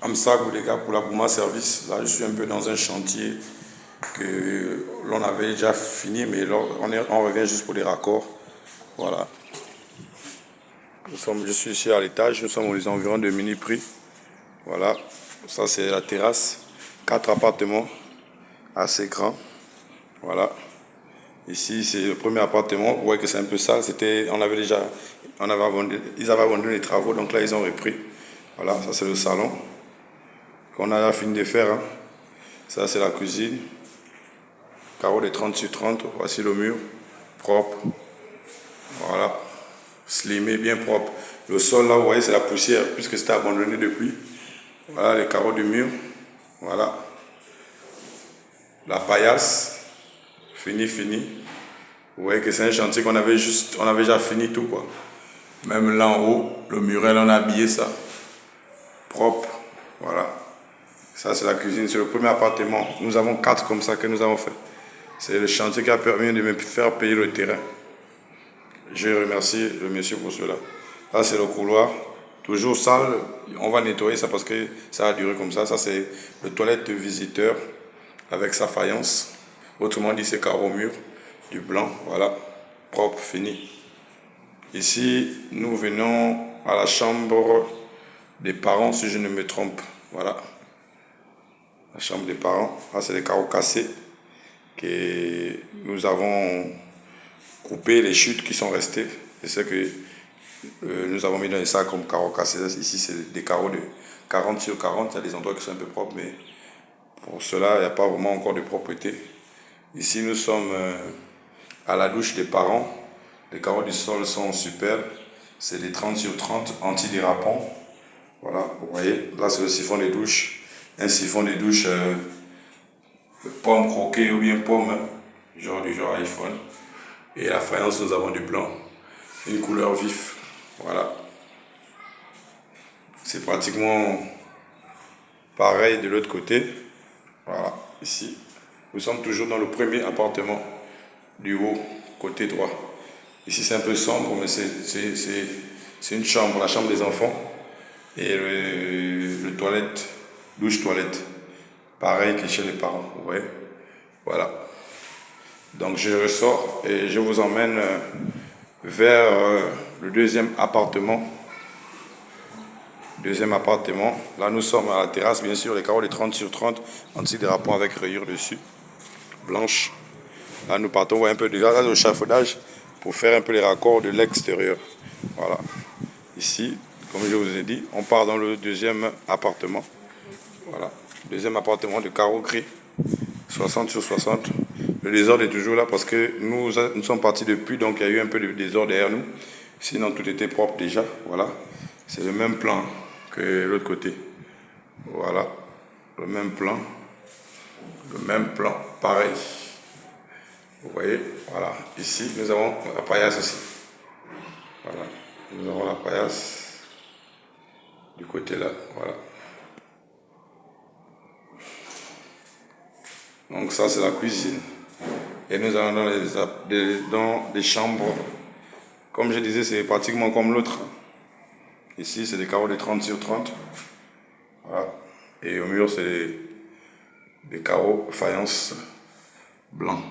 Amsag les gars pour la Bouma Service. Là, je suis un peu dans un chantier que l'on avait déjà fini, mais là, on revient juste pour les raccords. Voilà. Je suis ici à l'étage, nous sommes aux environs de Mini-Prix. Voilà, ça c'est la terrasse. 4 appartements assez grands. Voilà. Ici c'est le premier appartement. Vous voyez que c'est un peu ça. Ils avaient abandonné les travaux, donc là ils ont repris. Voilà, ça c'est le salon qu'on a fini de faire. Hein. Ça c'est la cuisine. Carreau de 30 sur 30. Voici le mur. Propre. Voilà. Slimé, bien propre. Le sol là, vous voyez, c'est la poussière, puisque c'était abandonné depuis. Voilà les carreaux du mur. Voilà. La paillasse. Fini. Vous voyez que c'est un chantier on avait déjà fini tout quoi. Même là en haut, le muret, on a habillé ça. Propre. Voilà. Ça c'est la cuisine, c'est le premier appartement. Nous avons 4 comme ça que nous avons fait. C'est le chantier qui a permis de me faire payer le terrain. Je remercie le monsieur pour cela. Là c'est le couloir. Toujours sale. On va nettoyer ça parce que ça a duré comme ça. Ça c'est le toilette de visiteur avec sa faïence. Autrement dit c'est carreau mur. Du blanc. Voilà. Propre, fini. Ici, nous venons à la chambre des parents, si je ne me trompe. Voilà. La chambre des parents. Là, c'est les carreaux cassés. Que nous avons coupé les chutes qui sont restées. C'est ce que nous avons mis dans les sacs comme carreaux cassés. Ici, c'est des carreaux de 40 sur 40. Il y a des endroits qui sont un peu propres, mais pour cela, il n'y a pas vraiment encore de propreté. Ici, nous sommes à la douche des parents. Les carreaux du sol sont super. C'est des 30 sur 30 antidérapants. Voilà, vous voyez. Là, c'est le siphon des douches. Un siphon des douches pomme croquée ou bien pomme, genre du genre iPhone. Et la faïence, nous avons du blanc. Une couleur vif. Voilà. C'est pratiquement pareil de l'autre côté. Voilà, ici. Nous sommes toujours dans le premier appartement du haut, côté droit. Ici, c'est un peu sombre, mais c'est une chambre, la chambre des enfants. Et le toilette, douche-toilette. Pareil que chez les parents, vous voyez. Voilà. Donc, je ressors et je vous emmène vers le deuxième appartement. Deuxième appartement. Là, nous sommes à la terrasse, bien sûr, les carreaux de 30 sur 30, antidérapants avec rayures dessus, blanche. Là, nous partons voir un peu de gaz au chafaudage pour faire un peu les raccords de l'extérieur. Voilà. Ici, comme je vous ai dit, on part dans le deuxième appartement. Voilà. Deuxième appartement de carreaux gris, 60 sur 60. Le désordre est toujours là parce que nous sommes partis depuis, donc il y a eu un peu de désordre derrière nous. Sinon, tout était propre déjà. Voilà. C'est le même plan que l'autre côté. Voilà. Le même plan. Pareil. Vous voyez, voilà. Ici, nous avons la paillasse aussi. Voilà. Nous avons la paillasse du côté là. Voilà. Donc ça, c'est la cuisine. Et nous allons dans des chambres. Comme je disais, c'est pratiquement comme l'autre. Ici, c'est des carreaux de 30 sur 30. Voilà. Et au mur, c'est des carreaux faïence blancs.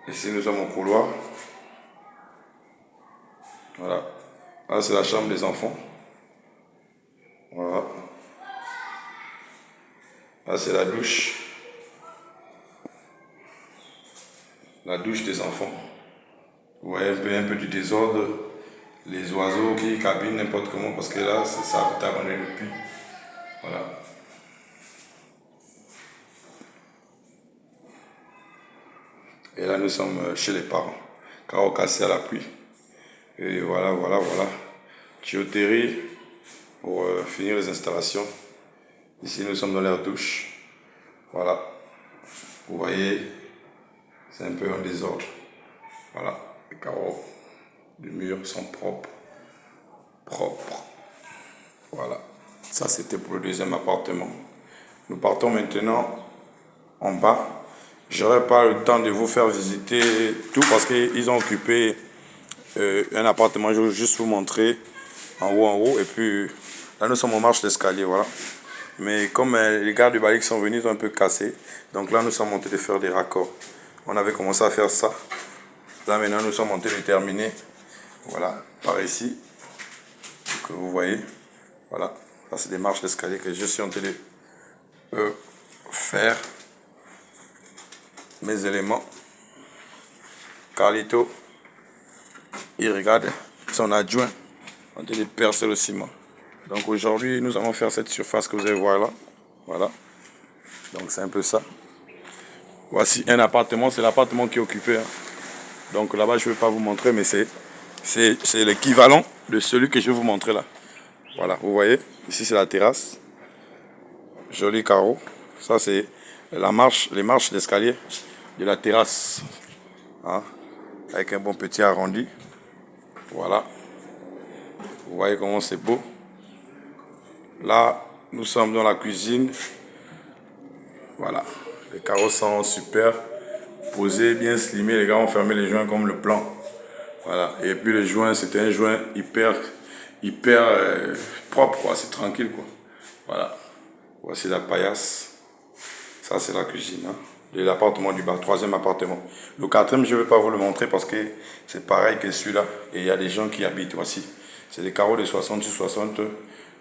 Ici, nous sommes au couloir. Voilà. Là, c'est la chambre des enfants. Voilà. Là, c'est la douche. La douche des enfants. Vous voyez un peu du désordre. Les oiseaux qui cabinent n'importe comment parce que là, ça a été abandonné depuis. Voilà. Et là, nous sommes chez les parents. Carreaux cassés à l'appui. Et voilà. Tuyauterie pour finir les installations. Ici, nous sommes dans l'air douche. Voilà. Vous voyez, c'est un peu en désordre. Voilà. Les carreaux du mur sont propres. Voilà. Ça, c'était pour le deuxième appartement. Nous partons maintenant en bas. Je n'aurai pas le temps de vous faire visiter tout parce qu'ils ont occupé un appartement. Je vais juste vous montrer en haut. Et puis, Là, nous sommes en marche d'escalier, voilà. Mais comme les gars du Balik sont venus, ils ont un peu cassé. Donc là, nous sommes montés de faire des raccords. On avait commencé à faire ça. Là, maintenant, nous sommes montés de terminer. Voilà, par ici. Que vous voyez. Voilà. Ça, c'est des marches d'escalier que je suis en train de faire. Mes éléments. Carlito, il regarde son adjoint en train de percer le ciment. Donc aujourd'hui, nous allons faire cette surface que vous allez voir là. Voilà. Donc c'est un peu ça. Voici un appartement, c'est l'appartement qui est occupé. Hein. Donc là-bas, je ne vais pas vous montrer, mais c'est l'équivalent de celui que je vais vous montrer là. Voilà, vous voyez, ici c'est la terrasse. Joli carreau. Ça c'est les marches d'escalier de la terrasse. Hein, avec un bon petit arrondi. Voilà. Vous voyez comment c'est beau. Là, nous sommes dans la cuisine. Voilà. Les carreaux sont super posés, bien slimés. Les gars ont fermé les joints comme le plan. Voilà. Et puis le joint, c'était un joint hyper propre, quoi. C'est tranquille, quoi. Voilà. Voici la paillasse. Ça, c'est la cuisine. Hein. De l'appartement du bas, troisième appartement. Le quatrième, je ne vais pas vous le montrer parce que c'est pareil que celui-là. Et il y a des gens qui habitent. Voici. C'est des carreaux de 60 sur 60.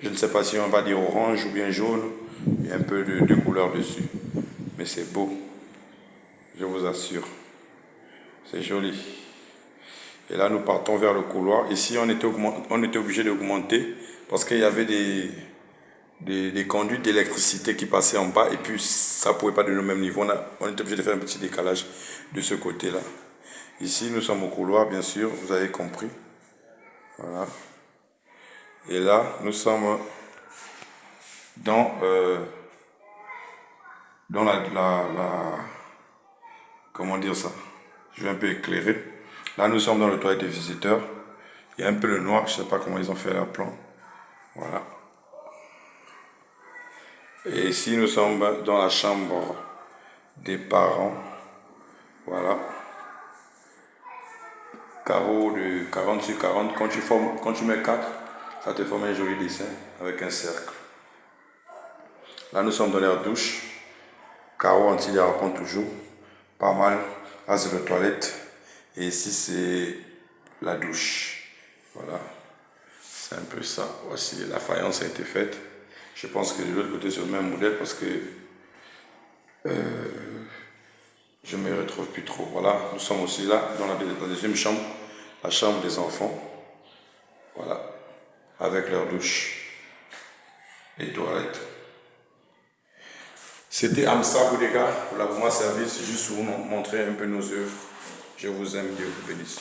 Je ne sais pas si on va dire orange ou bien jaune. Il y a un peu de couleur dessus. Mais c'est beau. Je vous assure. C'est joli. Et là, nous partons vers le couloir. Ici, on était obligé d'augmenter parce qu'il y avait des conduites d'électricité qui passaient en bas et puis ça ne pouvait pas donner le même niveau. On était obligé de faire un petit décalage de ce côté-là. Ici, nous sommes au couloir, bien sûr, vous avez compris. Voilà. Et là, nous sommes dans comment dire ça? Je vais un peu éclairer. Là, nous sommes dans le toilette des visiteurs. Il y a un peu le noir, je ne sais pas comment ils ont fait leur plan. Voilà. Et ici, nous sommes dans la chambre des parents. Voilà. Carreau de 40 sur 40. Quand tu mets 4, ça te forme un joli dessin avec un cercle. Là, nous sommes dans l'air douche. Carreau anti-dérapant toujours. Pas mal. Là, c'est la toilette. Et ici, c'est la douche. Voilà. C'est un peu ça. Voici, la faïence a été faite. Je pense que de l'autre côté, c'est le même modèle parce que je ne me retrouve plus trop. Voilà, nous sommes aussi là, dans la deuxième chambre, la chambre des enfants. Voilà, avec leur douche et toilettes. C'était Amsa Boudega pour l'abonnement service, juste pour vous montrer un peu nos œuvres. Je vous aime, Dieu vous bénisse.